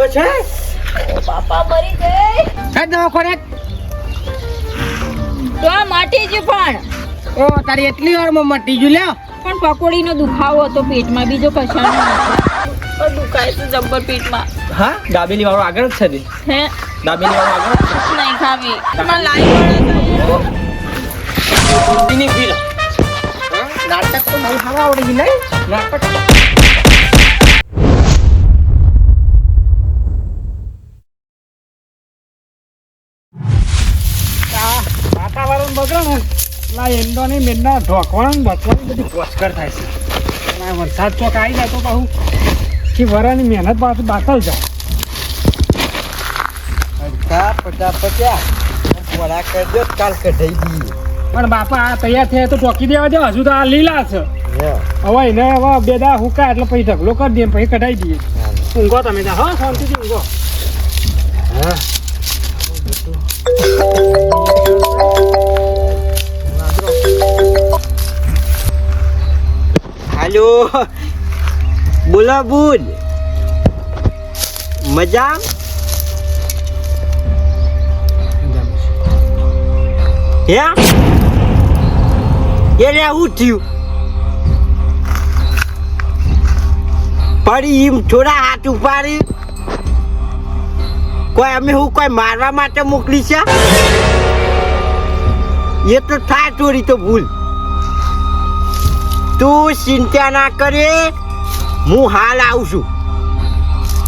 તો છે બાપા મરી ગઈ સાહેબ દવાખાને તો આ માટી જ પણ ઓ તારી એટલી વારમાં મટી ગયું લ્યો પણ પકોડીનો દુખાવો હતો પેટમાં બીજો કશાનો નહોતો દુખાય છે જબ્બર પેટમાં હા દાબેલી વાળો આગળ જ છે ને હે દાબેલી વાળો આગળ જ છે નહીં ખાવી તમારે લાઈ એની ભીડ નાટક તો નહીં ખાવા આવડે છે નહીં નાટક વાતાવરણ બગડે ને ના એંડોની મેંડા ઢોકવાનું બચવાની બધી કોચકર થાય છે અને આ વરસાદ ચોક આવી જાય તો કહું કે વરાની મહેનત પાછું બાતલ જાય પણ બાપા આ તૈયાર થયા તો ટોકી દેવા દે હજુ તો આ લીલા છે હવે એને હવે બે દા હુકા એટલે પછી ઢગલો કરી દઈએ પછી કઢાઈ દઈએ ઊંઘો તમે ત્યાં હા શાંતિથી ઊંઘો હા હાલો બોલો બુન મજા હે એટલે હું થયું પડી એમ થોડા હાથ ઉપાડી કોઈ અમે હું કોઈ મારવા માટે મોકલી છે એ તો થાય થોડી તો ભૂલ તું ચિંતા ના કરે હું હાલ આવું છું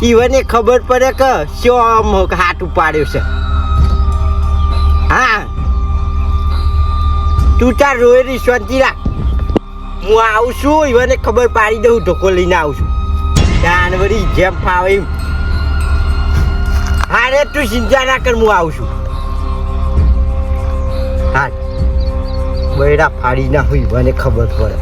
ઈવને ખબર પડે કે શું હાથ ઉપાડ્યો છે હા તું તાર રોયની શાંતિ રાખ હું આવું છું ઈવને ખબર પાડી દઉં ઢોકો લઈને આવું છું ત્યાં વળી જેમ ફાવે એમ હા રે તું ચિંતા ના કર હું આવું છું હા બૈરા ફાડી ના હોય મને ખબર પડે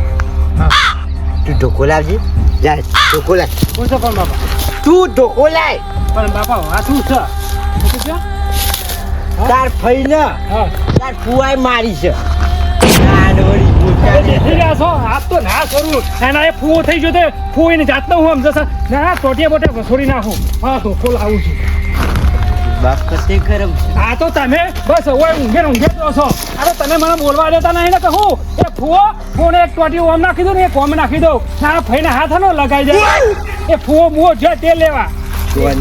તું ઢોકો લાવજે જાય ઢોકો લાવ પૂછો પણ બાપા તું ઢોકો લાય પણ બાપા આ શું છે તાર ફઈ ને હા તાર ફુવાય મારી છે નાનવડી પોતાને રહ્યા છો આજ તો ના કરું એના એ ફૂવો થઈ ગયો તે ફૂવીની જાતનો હું સમજે ના ટોટિયા બોટિયા ઘસોડી નાખું હા તો ખોલ આવું છું બાપ કતે ગરમ આ તો તમે બસ હવે ઊંઘે ઊંઘે તો છો આ તો તમે મને બોલવા દેતા નહીં ને કહું એ ફૂવો ફોને એક ટોટિયું ઓમ નાખી દો ને એક ઓમ નાખી દો ના ફઈને હાથ નો લગાઈ જાય એ ફૂવો બુવો છે તે લેવા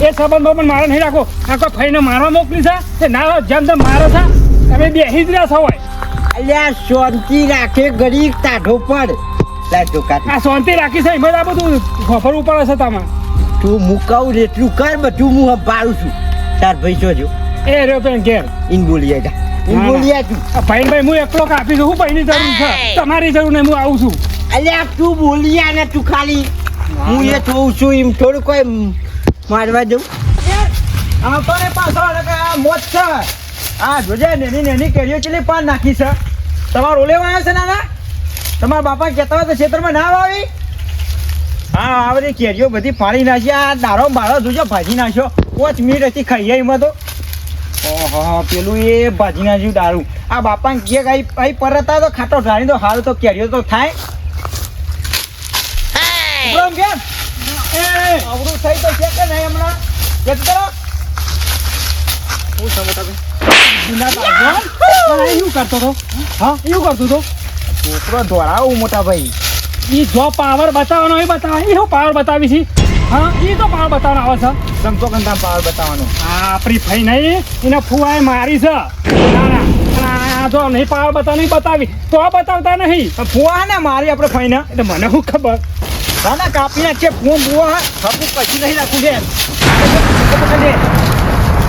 એ સંબંધો પણ મારે નહીં રાખો આ કોઈ ફઈને મારવા મોકલી છે તે ના જેમ તેમ મારો છે તમે બેસી જ રહ્યા છો હોય અલ્યા શાંતિ રાખે ગરીબ તાઢો પડ લાય ઢોકા આ શાંતિ રાખી છે એમાં આ બધું ફરવું પડે છે તમે તું મુકાવું એટલું કર બધું હું પાડું છું તાર ભાઈ જોજો એ રહ્યો પેન ઘેર ઇન બોલી જા ઇન બોલી તું ભાઈ હું એકલો કાપી છું હું ભાઈની જરૂર છે તમારી જરૂર નહીં હું આવું છું અલ્યા તું બોલી ને તું ખાલી હું એ જોઉં છું એમ થોડું કોઈ મારવા દઉં આ તો ને પાછો મોત છે આ જોજે નેની નેની કેરીઓ ચેલી પાન નાખી છે તમારો ઓલેવા આવ્યો છે નાના તમારા બાપા કહેતા હોય તો ખેતરમાં ના આવી હા આ બધી કેરીઓ બધી પાણી નાખી આ દારો બાળો જોજો ભાજી નાખ્યો 5 મિનિટ હતી ખાઈએ એમાં તો ઓહો પેલું એ ભાજી નાખ્યું દારૂ આ બાપા કે કઈ પરત આવે તો ખાટો ઢાળી તો સારું તો કેરીઓ તો થાય કેમ અવરું થઈ તો છે કે નહીં હમણાં એક કરો હું સમજતા એવું કરતો હતો હા એવું કરતું હતો છોકરો દોડાવું મોટા ભાઈ એ જો પાવર બતાવવાનો એ બતાવે એ શું પાવર બતાવી છે હા એ તો પાવર બતાવવાનો આવે છે સમજો કંતા પાવર બતાવવાનો હા આપણી ફઈ નહીં એને ફુવાએ મારી છે ના જો નહીં પાવર બતાવવાની બતાવી તો બતાવતા નહીં ફુવા ને મારી આપણે ફઈને એટલે મને શું ખબર ના કાપી નાખે ફુવા બુવા હપું પછી નહીં રાખું છે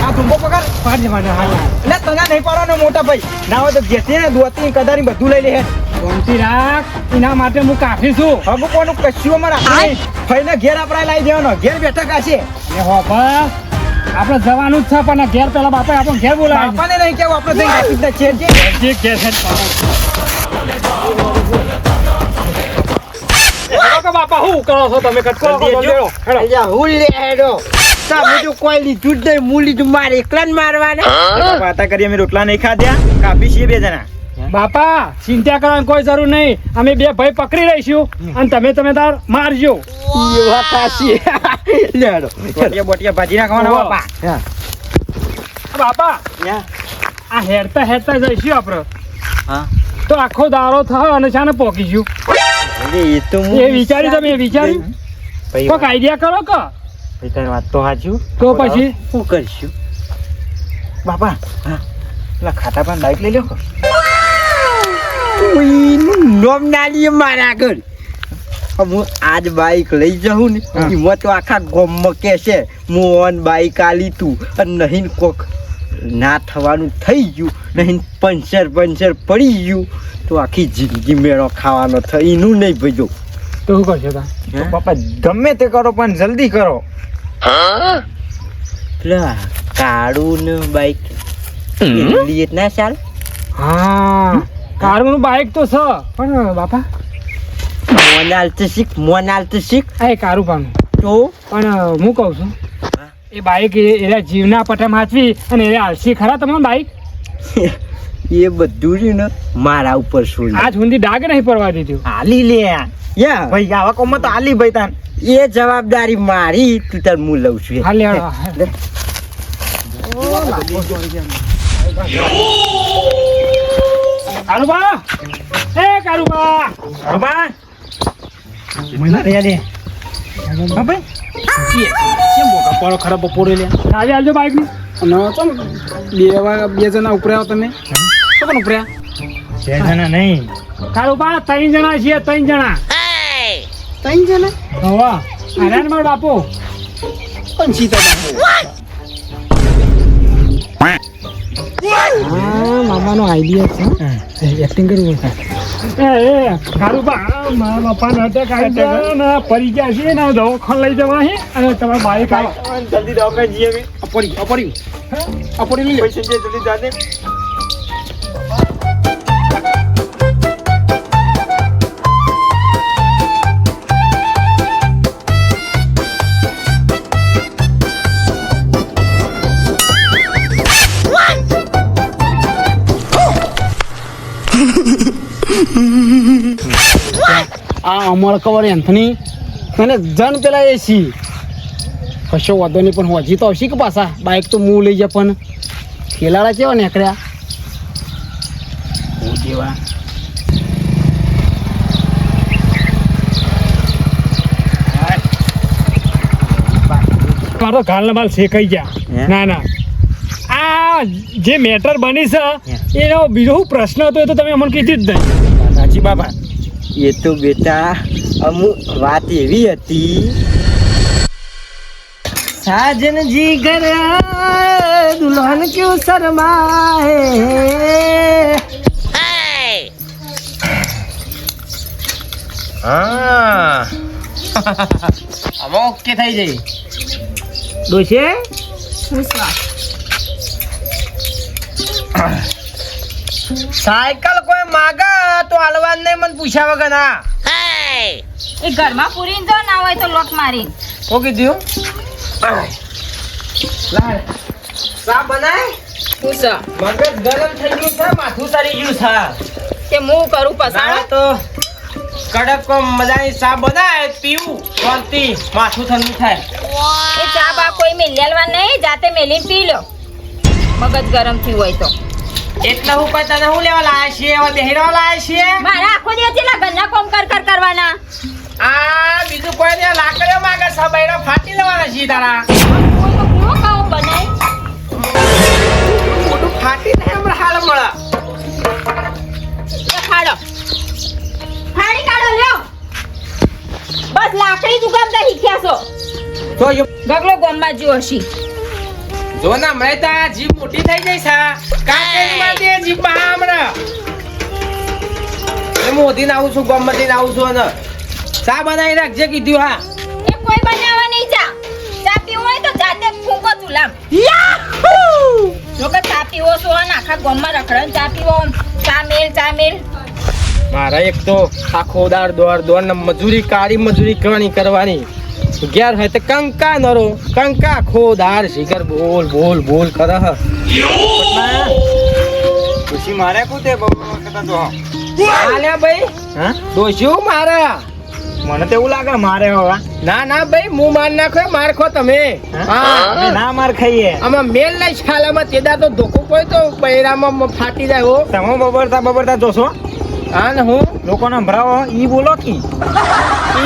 આ ધુંબો પકડ પાડ જવાને હા એટલે તને નહીં પાડવાનો મોટા ભાઈ ના હોય તો ઘેસી ને દોતી કદારી બધું લઈ લે શાંતિ રાખ એના માટે હું કાફી છું હવે કોનું કશું અમારે રાખે ફઈને ઘેર આપણે લાવી દેવાનો ઘેર બેઠક હશે એ હો બસ આપણે જવાનું જ છે પણ ઘેર પેલા બાપા આપણને ઘેર બોલાવે બાપાને નહીં કેવું આપણે જઈ રાખી દે છે જે ઘેર છે બાપા હું કરો છો તમે કટકો હું લે હેડો બીજું કોઈ લીધું જ નહીં હું લીધું મારે એકલા જ મારવાના વાતા કરી અમે રોટલા નહીં ખાધ્યા કાપી છીએ 2 જણા બાપા ચિંતા કરવાની કોઈ જરૂર નહીં અમે 2 ભાઈ પકડી રહીશું અને તમે તાર મારજો વાત સાચી લેડો બોટિયા ભાજી નાખવાના બાપા. હા. બાપા યા. આ હેરતા હેરતા જઈશું આપણે હા. તો આખો દારો થાય અને શાને પોકીશું અરે એ તો હું એ વિચાર્યું તમે વિચાર્યું ભાઈ કોઈક આઈડિયા કરો કે ભાઈ તારી વાત તો સાચું તો પછી શું કરીશું બાપા હા. પેલા ખાતા પણ બાઈક લઈ લો કોઈનું નામ ના લઈએ મારા આગળ હું આજ બાઈક લઈ જાઉં ને હા. એમાં તો આખા ગામમાં કે છે મોહન બાઈક આલી તું અને નહીં કોક ના થવાનું થઈ ગયું નહીં પંચર પડી ગયું તો આખી જિંદગી મેળો ખાવાનો થાય એનું નહીં ભજો તો શું કરશો તા બાપા ગમે તે કરો પણ જલ્દી કરો. પેલા કાળું ને બાઈક લઈએ ના ચાલ હા કારનું બાઈક તો છે પણ બાપા મોનાલ તો શીખ આ એ કારું પાનું તો પણ હું કહું છું એ બાઈક એના જીવના પટા માચવી અને એ આલસી ખરા તમારું બાઈક એ બધું છે ને મારા ઉપર છોડી આજ સુધી ડાગ નહીં પડવા દીધું હાલી લે યા ભાઈ આવા કોમમાં તો હાલી ભાઈ તાન. એ જવાબદારી મારી તું તાર હું લઉં છું હા લે હાલો, લે. કારુબા એ કારુબા બાબા મને રે દે હા ભાઈ કેમ બોકા પડો ખરાબ બપોરે લે આજે આલજો બાઈક ની બે જણા ઉપર્યા તમે તો પણ ઉપર્યા બે જણા નહીં કારુબા 3 જણા છીએ 3 જણા 3 જણા હવા આરાન માર બાપુ પણ સીતા મામાનો આઈડિયા છે એક્ટિંગ કરવું એ કારુબા મારા પપ્પા નટક આવી ગયા ને પડી ગયા છે ને દવાખાને લઈ જવા છે અને તમારા બાઈક જલ્દી દવાખાને જઈએ અમે. અપડી લઈ પૈસા છે જલ્દી જાને. આ અમર કવર એન્થની અને જન પેલા એસી કશો વાંધો નહીં પણ હજી તો આવશે કે પાછા બાઈક તો હું લઈ જા પણ ખેલાડા કેવા નીકળ્યા હું જેવા મારો ગાલના બાલ શેકાઈ ગયા ના ના આ જે મેટર બની છે એનો બીજો શું પ્રશ્ન હતો એ તો તમે અમને કીધી જ નહીં સાચી બાબા. એ તો બેટા અમુક વાત એવી હતી સાજન જી ઘર દુલ્હન ક્યું શરમાએ હા આમાં ઓકે થઈ જઈ ડોશે સાયકલ કોઈ માગા તો હાલવા નહીં મને પૂછ્યા વગર ના એ ઘરમાં પૂરીને જો ના હોય તો લોટ મારી શું કીધું ચા બનાય પૂછ મગજ ગરમ થઈ ગયું છે માથું સરી ગયું છે કે હું કરું ના પસાડ તો કડક મજાની ચા બનાય પીવું શાંતિ માથું ઠંડુ થાય એ ચા બા કોઈ મેલેલવા નહીં જાતે મેલીને પી લો મગજ ગરમ થયું હોય તો એટલે હું કઈ તને હું લેવા લાયા છીએ હવે બેહરવા લાયા છીએ મારા આખો દિવસ જેટલા ઘરના કામ કરવાના આ બીજું કોઈ ને લાકડીઓ માંગે સબૈરો ફાટી લેવાના છીએ તારા કોઈ તો કેવો કામ બનાય મોટું ફાટી ને હમણાં હાલ મળે એ ફાડો ફાડી કાઢો લ્યો બસ લાકડી દુકાનદાર શીખ્યા છો તો ગગલો ગોમમાં જ્યો હશી જો ને હમણાં તો આ જીભ મોટી થઈ જઈ છે કાકેરી માંથી જીભ બહાર હમણાં મોદી ને આવું છું ગમતી ને આવું છું અને ચા બનાવી રાખજે કીધું હા એ કોઈ બનાવવા નહીં ચા પીવું હોય તો જાતે ફૂંકો ચૂલામ જો કે ચા પીવો છો અને આખા ગામમાં રખડન ચા પીવો ચા મેલ મારા એક તો આખો દાર દોડ ને મજૂરી કાળી મજૂરી કરવાની ઘેર હોય તો કંકા નરો કંકા ખોદાર શિખર બોલ કરે હ ખુશી મારે કુતે બહુ વખત તો આલ્યા ભાઈ હા દોસ્યું મારા મને તો એવું લાગે મારે હવે ના ના ભાઈ હું માર નાખ્યો માર ખો તમે હા અમે ના માર ખાઈએ આમાં મેલ લઈ છાલામાં તેદા તો ધોકો પડે તો બૈરામાં ફાટી જાય હો તમે બબરતા જોશો હા ને હું લોકોને સંભળાવો ઈ બોલો કી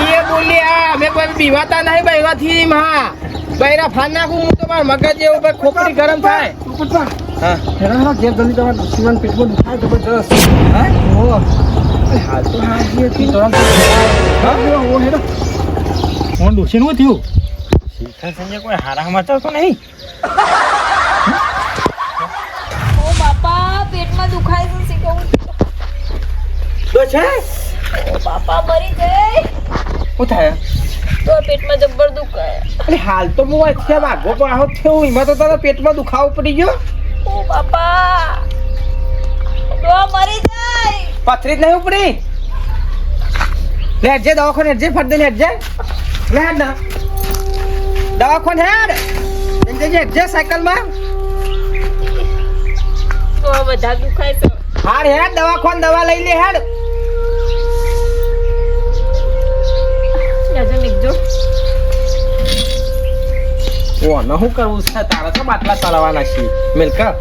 એ બોલી આ અમે કોઈ બીવાતા નહીં બૈરાથી હા બૈરા ફાન નાખું હું તો મારા મગજ જેવું ભાઈ ખોપડી ગરમ થાય હા હેરા ઘેર જલ્દી તમારે શિવન પેટમાં દુખાય જબરજસ્ત હા ઓ હાલ તો હા જે હતી તો ઓ હેરો કોણ દોશી નું થયું શીખર સંજય કોઈ હારા સમાચાર તો નહીં ઓ બાપા પેટમાં દુખાય છે શીખવું તો છે ઓ બાપા મરી જાય શું થાય તો પેટમાં જબ્બર દુખાય અરે હાલ તો હું છે વાગો પણ આવો થયો એમાં તો તારા પેટમાં દુખાવો પડી ગયો ઓ બાપા તો મરી જાય પથરી જ નહીં ઉપડી લેટ જે દવાખાને હેડ જે ફટ દે લેટ જે લે હેડ ના દવાખાને હેડ જે જે સાયકલમાં તો બધા દુખાય છે હાર હેડ દવાખાને દવા લઈ લે હેડ યાજો મિકજો ઓ ન હું કરવું છે તારા તો બાટલા ચલાવવાના છે મિલકા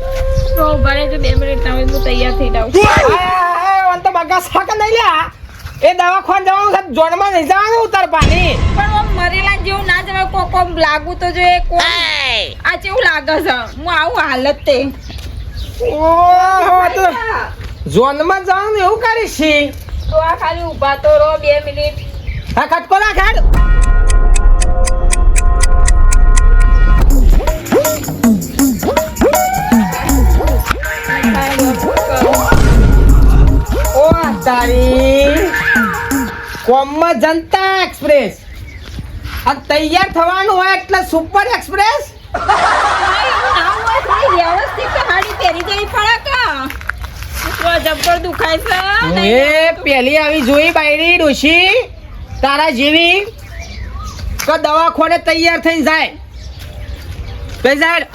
તો ભરે જો 2 મિનિટ ના હોય તો તૈયાર થઈ જાવ આય તો બગા સાક નહીં લ્યા એ દવાખાને જવાનું છે જોનમાં નહીં જવાનું ઉતાર પાણી પણ આમ મરેલા જેવું ના જવાય કોમ લાગુ તો જો એ કોમ આ કેવું લાગે છે હું આવું હાલત તે ઓહો તો જોનમાં જવાનું એવું કરીશ છી. તો આ ખાલી ઊભા તો રહો 2 મિનિટ હા કટકો રાખ હેડ ઓ તારી કોમમાં જનતા એક્સપ્રેસ આ તૈયાર થવાનું હોય એટલે સુપર એક્સપ્રેસ વ્યવસ્થિત હાડી પહેરી જવી પડે કા તો જબ્બર દુખાય છે એ પેલી આવી જોઈ બાયડી ડોશી તારા જેવી કે દવાખાને તૈયાર થઈને જાય કઈ જાય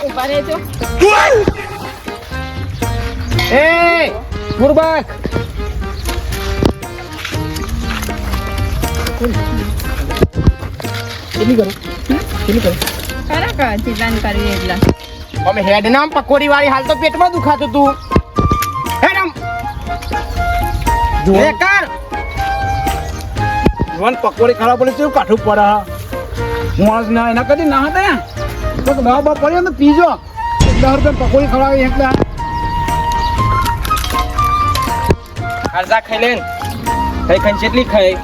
ઉભા રહેજો એ મુરબાક ખરા ચિંતા કરવી એટલે અમે હેડ નામ પકોડી વાળી હાલ તો પેટમાં દુખાતું તું હેડ આમ લે કર જીવન પકોડી ખાવા પડે કેવું કાઠું પડે માણસ ના એના કદી ના હતા તો દવા બા પડ્યો ને પીજો 10 રૂપિયા પકોડી ખવડાવી એકલા હાલજા ખાઈ લેન ખાઈ ખાઈ જેટલી ખાઈ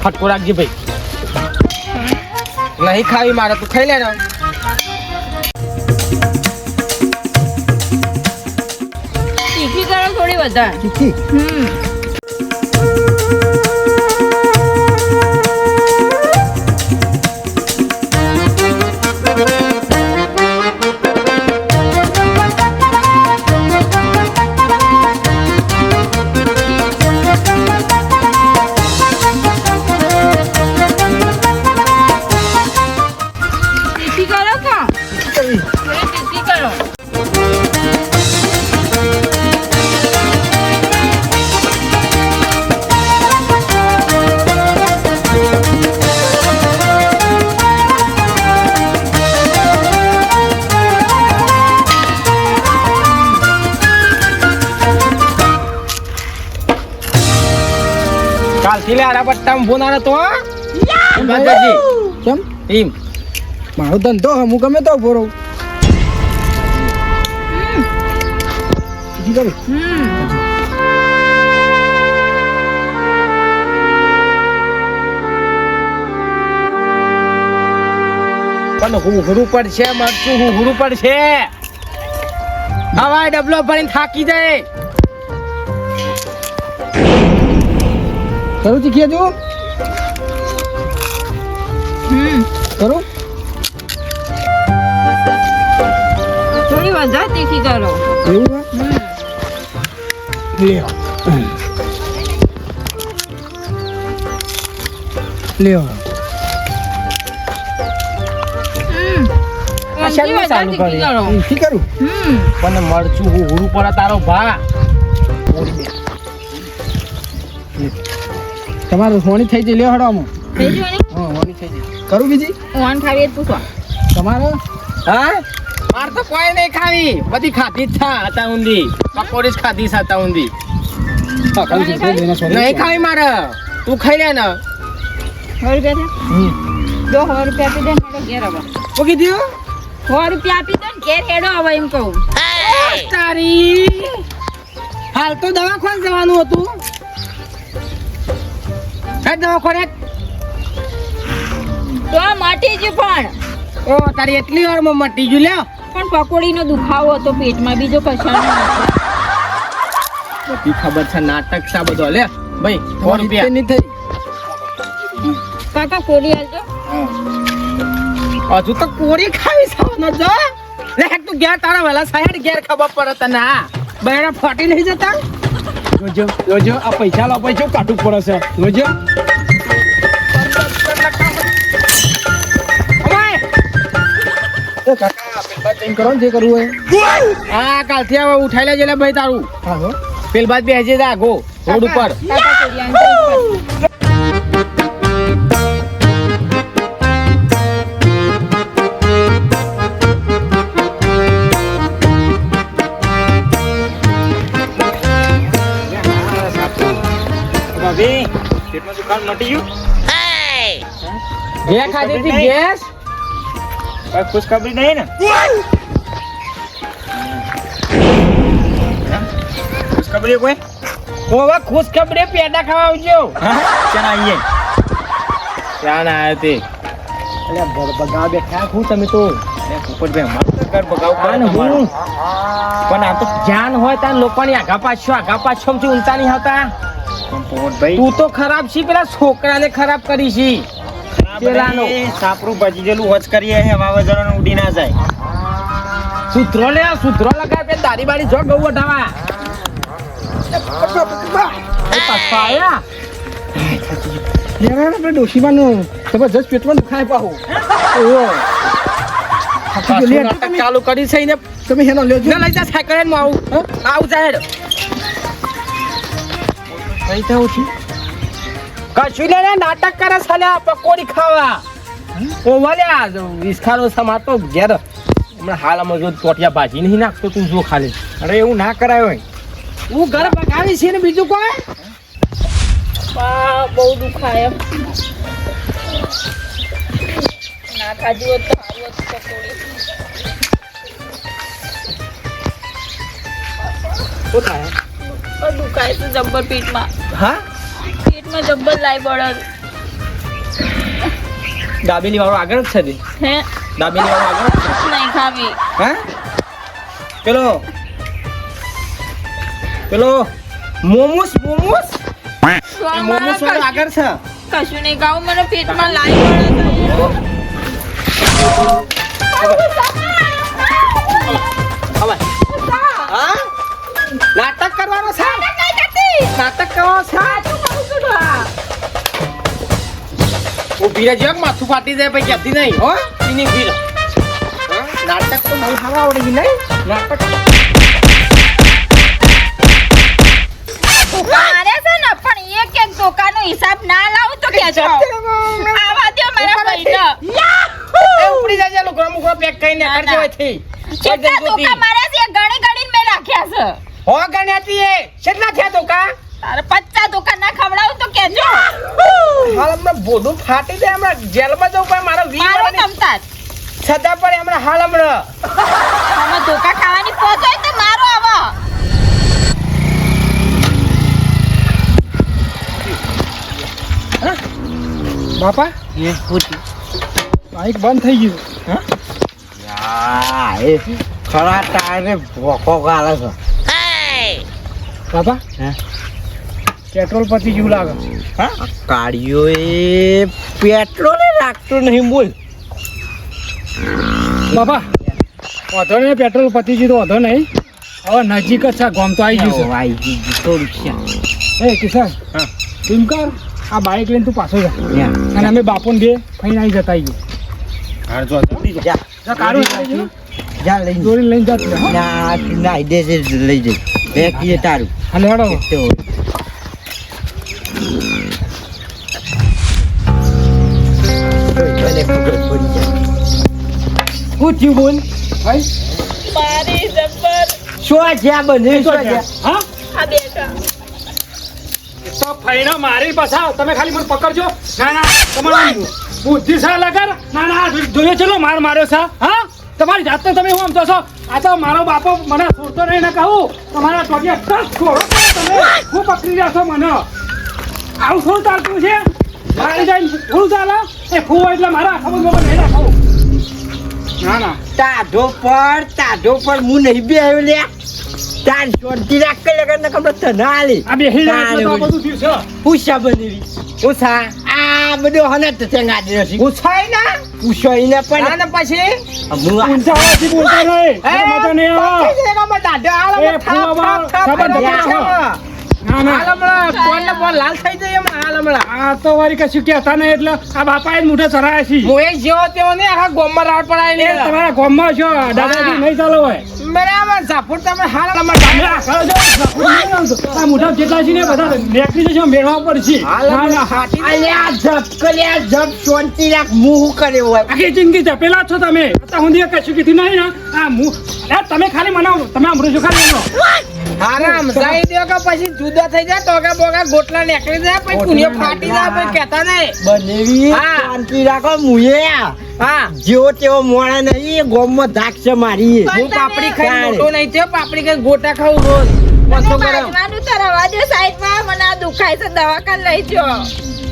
ફટકો રાખજે ભાઈ નહીં ખાવી મારે તું ખાઈ લે ને તીખી કરો થોડી વધારે તીખી કરો કા થોડી તીખી કરો કાલથી લે આડા પટ્ટામાં ફોન આને તો કેમ એમ મારો ધંધો હું ગમે તો ઉભો રહું પણ હુહરું પડશે મરચું હુહરું પડશે હવાય ડબલો ભરીને થાકી જાય કરું શીખીએ તું કરું થોડી વધારે તીખી કરો એવું લે લ્યો આ શાનું ચાલુ કરી ઈથી કરું પણ મરચું હુરું પર તારો ભા તમારું હોણી થઈ જઈ લ્યો હડો અમો થઈ ગયું ને? હા હોણી થઈ જઈ કરું બીજી ઓન ખાવી જ પૂછો. તમારો હા માર તો કોઈ નહીં ખાવી બધી ખાધી જ થા હતા ઊંધી પકોડી જ ખાધી છે હતા ઊંધી નહીં ખાવી મારે તું ખાઈ લે ને 100 રૂપિયા છે? જો 100 રૂપિયા આપી દે ને હેડો ઘેર હવે. શું કીધું 100 રૂપિયા આપી દે ને ઘેર હેડો હવે એમ કહું. તારી હાલ તો દવાખાને જવાનું હતું હે દવાખાને તો મટી જ પણ ઓ તારી એટલી વારમાં મટી ગયું લ્યો પણ પકોડીનો દુખાવો હતો પેટમાં, બીજો કશાનો નહોતો. બધી ખબર છે નાટક છે આ બધો લે ભાઈ 100 રૂપિયા નહીં થઈ કાકા કોડી આલજો. હજુ તો કોરી ખાવી છે ન જો લે હેક તું ઘેર તારા વેલા સાહેબ ઘેર ખબર પડે તને આ બહેરા ફાટી નહીં જતા જોજો જોજો આ પૈસા લો પૈસા કાઢું પડે છે જોજો કરો જે કરવું હોય હા કાલથી હવે ઉઠાઈ લેજે લે ભાઈ તારું પેલ બાદ બેસી જા ગો રોડ ઉપર કાકા કોડી આલજો. ભાભી પેટમાં દુખાન મટી ગયું જે ખાધી હતી ગેસ કોઈ ખુશખબરી નહીં ને ખુશખબરી કોઈ હવે ખુશ ખબરે પેડા ખાવા આવજો ચાલ આવીએ ક્યાં ના આવ્યો તે અલ્યા બગા બેઠા હું તમે તો પોપટભાઈ અમારું તો ઘર બગાવ કરે પણ તમારું. હું પણ આ તો જાન હોય ત્યાં લોકોની આગા પાછો થી ઊંચા નહીં હતા પણ પોપટભાઈ તું તો ખરાબ છી પેલા છોકરાને ખરાબ કરી છી પેલાનો. સાપરું ભજી ગયેલું હોજ કરીએ હે વાવાઝોડાનું ઉડી ના જાય સુધરો લે સુધરો લગાય પે દારી બારી જો ગૌ વઢાવા એ પાછા આયા યાર આપણે ડોશીમાનું જબરજસ્ત પેટમાં દુખાય પાહો ઓહો નાટક ચાલુ કરી છે ને તમે હેનો લેજો લઈ જા સાયકલ માં આવું જાય કઈ થાઉં છું કશું લે નાટક કરે સાલ્યા પકોડી ખાવા ઓ વાલ્યા વિસ્ખારો સમાતો ઘેર હમણાં હાલ અમે જો ટોટિયા ભાજી નહીં નાખતો તું જો ખાલી અરે એવું ના કરાય હોય હું ઘર પકાવી છે ને બીજું કોઈ બહુ દુખાય એમ. ના ખાધી હોત તો સારું હતું પકોડી. શું થાય પણ દુખાય તો જબ્બર પેટમાં જબ્બર લાઈ બળદ. દાબેલી વાળો આગળ જ છે તે હે દાબેલી વાળો આગળ જ છે નહીં ખાવી. હા પેલો મોમોસ મોમોસ વાળો આગળ છે કશું નહીં ખાવું, મને પેટમાં લાઈ બળદ. હવે હા નાટક કરવાનો છે નાટક કરવાનો છે ઉભી રહેજો માથું ફાટી જાય પછી જતી નહીં હો એની ઉભી રહે નાટક તો બહુ સારા આવડે છે નહીં નાટક મારે છે ને પણ એક એક ધોકાનો હિસાબ ના લાવું તો કેજો. આવા દો મારા ભાઈને. એ ઉપડી જાય લોકો મુખો પેક કરીને ના, કરજો ના. એથી કેટલા ધોકા મારે છે ગણી ગણીને મેં રાખ્યા છે. હો ગણ્યાતી એ કેટલા થયા તો કા તારે 50 ધોકા ના ખવડાવું તો કેજો. હાલ હમણાં બોડું ફાટી જાય હમણાં જેલમાં જવું પણ મારો મારો વીર તમતાજ. સદા પડે હમણાં હાલ હમણાં તમે ધોકા ખાવાની પોચ હોય તો મારો આવો. બાપા માઈક બંધ થઈ ગયું એ ખરા ટાયરે ભોકો ગાલે છે બાપા પેટ્રોલ પતી ગયું લાગે. કાળિયો એ પેટ્રોલ રાખતો નહીં બોલ બાપા વાંધો નહીં, પેટ્રોલ પતી ગયું તો વાંધો નહીં. હવે નજીક જ છે, ગામ તો આવી ગયું આવી ગઈ થોડું છે છે. એ કિશન તું કર આ બાઈક લઈને તું પાછો જા યા. અને અમે બાપુને બે ફઈને આવી જતા આવીએ હાર જો જલ્દી જા. જા કાઢું જા લઈને દોરી લઈને જા તું, હો. ના દે છે લઈ જઈ બે કીએ તારું હાલે હેડો તો મને ખબર પડી જાય હું થયું બોલ ભાઈ મારી જબર શું જ્યાં બને શું જ્યાં હા આ બેટા તો ફાઈનો મારી પાછા તમે ખાલી મને પકડજો ના ના તમારું બુદ્ધિ છે લગર ના ના જોઈએ ચલો માર માર્યો છે હા તમારી જાતને તમે હું સમજો છો આ તો મારો બાપો મને છોડતો નહીં ને કહું તમારા ટોટિયા ટચ છોડો તમે હું પકડી રહ્યા છો મને આવું શું ચાલતું છે મારી જાય થોડું ચાલે એ ફૂવો એટલે મારા ખબર નહીં રાખવું ના ના તાઢો પર હું નહીં બે આવ્યો લે તાર શાંતિ રાખ કે લગન ને ખબર તને આલી આ બેહી જાય એટલે તો આ બધું થયું છે પૂછા બનેવી ઉછા આ બધો હનત તેંગા દે છે ઉછાય ના પૂછોઈ ને પણ અને પછી હું આ ઊંચાવાથી બોલતા નહીં મજા નહીં આવે એ ફૂવા ખબર ના ના લાલ થઈ જાય એમ હાલ હમણાં આ તો વારી કશું કહેતા નહીં એટલે આ બાપાએ જ મોઢે ચરાયા છે હું એક જેવો તેવો ને આખા ગોમમાં રાડ પડાય એ તમારા ગામમાં છો દાદાજી નહીં ચાલો હોય બરાબર ઝાપુર તમે હાલ તમે આ કરો છો, આ મોઢા જેટલા છે ને બધા નેકળી જશે મેળવા પર છે ના ના અલ્યા જપ કર્યા જપ શાંતિ રાખ મું કર્યો હોય આખી જિંદગી જપેલા જ છો તમે અત્યાર સુધી કશું કીધું નહીં ને આ તમે ખાલી મનાવો તમે અમૃત ખાલી મનાવો આરામ જાય દો કે પછી જુદા થઈ જાય ટોકા બોકા ગોટલા નીકળી જાય પછી કુનિયો ફાટી જાય પછી કહેતા નહીં બનેવી હા. શાંતિ રાખો મુએ હા જેવો તેવો મોણા નહીં ગોમમાં ધાક છે મારી હું પાપડી ખાઈ તાણે. મોટો નહીં થયો પાપડી ખાઈ ગોટા ખાઉં રોજ પાંચસો ગ્રામ બાજવાનું તો રવા દે સાઈડમાં મને આ દુખાય છે દવાખાને લઈ જાઓ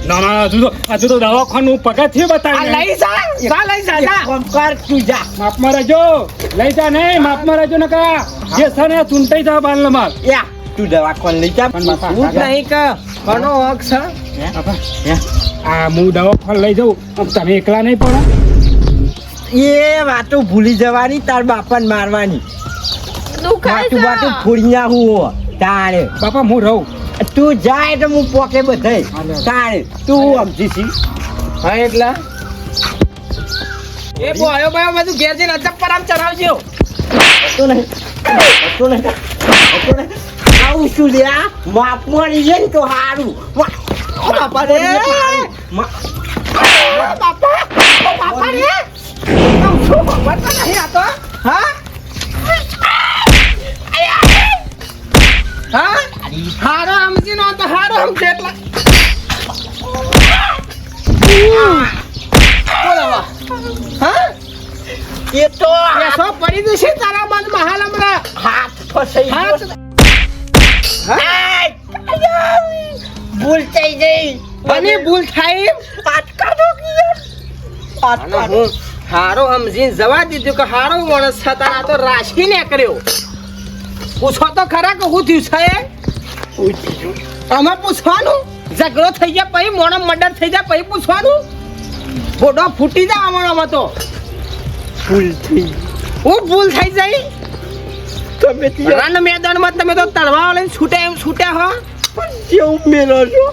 ના ના હજુ તો દવાખાનું પગથિયું આ બતાવી લઈ જા લઈ જા જા. કોમ કર તું જા માપમાં રહેજો લઈ જા નહીં માપમાં રહેજો ને કા જે છે ને ચૂંટાઈ જા બાલ માલ યા તું દવાખાને લઈ જા પણ બાપા, હું જ નહીં કે ઘણો હક છે આ હું દવાખાને લઈ જાઉં આમ તમે એકલા નહીં પડો એ વાતો ભૂલી જવાની તાર બાપાને મારવાની દુખાય વાતું વાતું છે ફોડીયા હું તારે બાપા હું રહું તું જાય તો હું પોકે બધાય તારે તું સમજી છી હા એટલા એ બોયો બોયો બધું ઘેર જઈને અચપ પર આમ ચડાવજો તો નહીં તો નહીં તો નહીં આવું શું લ્યા માપ મળી જાય ને તો સારું બાપા રે બાપા રે શું ભગવાન નહીં આ તો હા હા હારો સમજી નો તો હારો સમજે એટલા બોલાવા હા એ તો એસો પડી જશે તારા બાજુમાં હાલ હમણાં હાથ ફસાઈ હાથ ગયો ભૂલ થઈ ગઈ અને ભૂલ થાય હાથ કાઢો હાથ અને કાઢો હું હારો સમજીને જવા દીધું કે હારો માણસ છતાં આ તો રાશી ને કર્યો પૂછો તો ખરા કે હું થયું છે આમાં પૂછવાનું ઝઘડો થઈ જાય પછી મોણો મર્ડર થઈ જાય પછી પૂછવાનું ફોટો ફૂટી જાય આમાં તો ભૂલ થઈ હું ભૂલ થઈ જાય તમે ત્યાં રણ મેદાનમાં તમે તો તળવા લઈને છૂટે એમ છૂટ્યા હો જેવું મેલો છો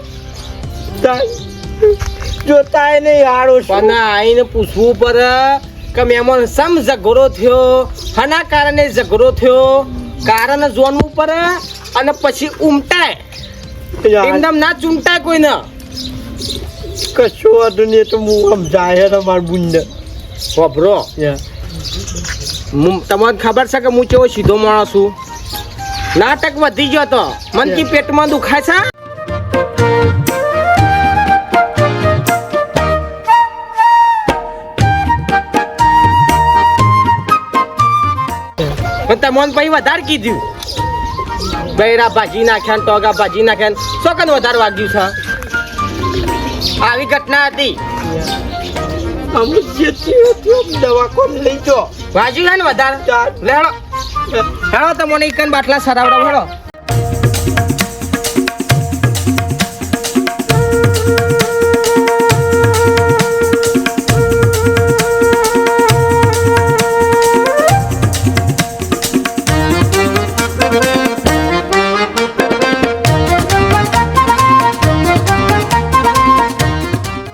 જોતાય નહીં હારો પણ આઈને પૂછવું પડે કે મેમોન સમ ઝઘડો થયો હના કારણે ઝઘડો થયો કારણ જોનવું પડે અને પછી ઉમટાય એકદમ ના ચૂંટાય કોઈને કશો વાંધો નહીં તો હું સમજાય તમાર બુંદ ખબરો તમને ખબર છે કે હું કેવો સીધો માણસ છું નાટક વધી ગયો તો મનકી પેટમાં દુખાય છે તમને પછી વધારે કીધું બૈરા ભાજી નાખ્યા ને ટોગા ભાજી નાખ્યા ને ચોકન વધારે વાગ્યું છે આવી ઘટના હતી અમુક જે દવાખાને લઈ જો વાજ્યું છે ને વધારે લેડો હેડો તમને એક બાટલા સરાવડો હેડો